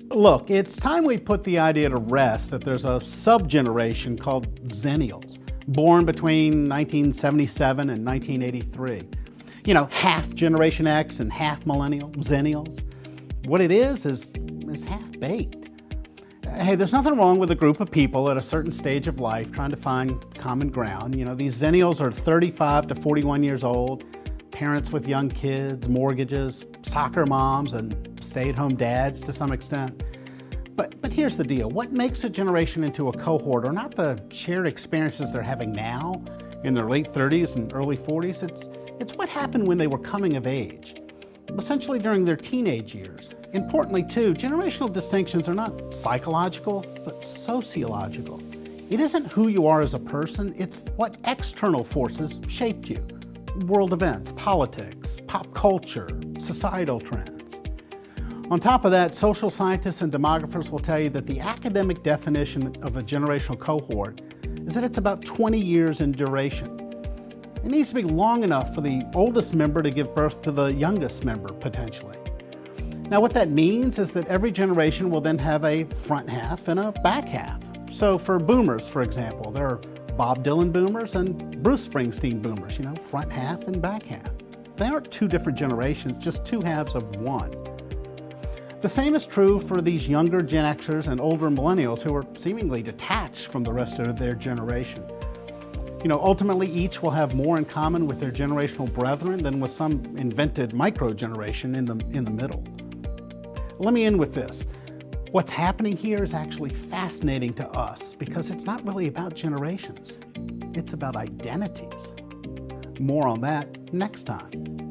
Look, it's time we put the idea to rest that there's a sub-generation called Xennials, born between 1977 and 1983. You know, half Generation X and half Millennial, Xennials. What it is half-baked. Hey, there's nothing wrong with a group of people at a certain stage of life trying to find common ground. You know, these Xennials are 35 to 41 years old, parents with young kids, mortgages, soccer moms, and stay-at-home dads to some extent. But here's the deal. What makes a generation into a cohort are not the shared experiences they're having now in their late 30s and early 40s. It's what happened when they were coming of age, essentially during their teenage years. Importantly, too, generational distinctions are not psychological, but sociological. It isn't who you are as a person, it's what external forces shaped you. World events, politics, pop culture, societal trends. On top of that, social scientists and demographers will tell you that the academic definition of a generational cohort is that it's about 20 years in duration. It needs to be long enough for the oldest member to give birth to the youngest member, potentially. Now, what that means is that every generation will then have a front half and a back half. So for boomers, for example, there are Bob Dylan boomers and Bruce Springsteen boomers, front half and back half. They aren't two different generations, just two halves of one. The same is true for these younger Gen Xers and older millennials who are seemingly detached from the rest of their generation. Ultimately, each will have more in common with their generational brethren than with some invented micro-generation in the middle. Let me end with this. What's happening here is actually fascinating to us because it's not really about generations. It's about identities. More on that next time.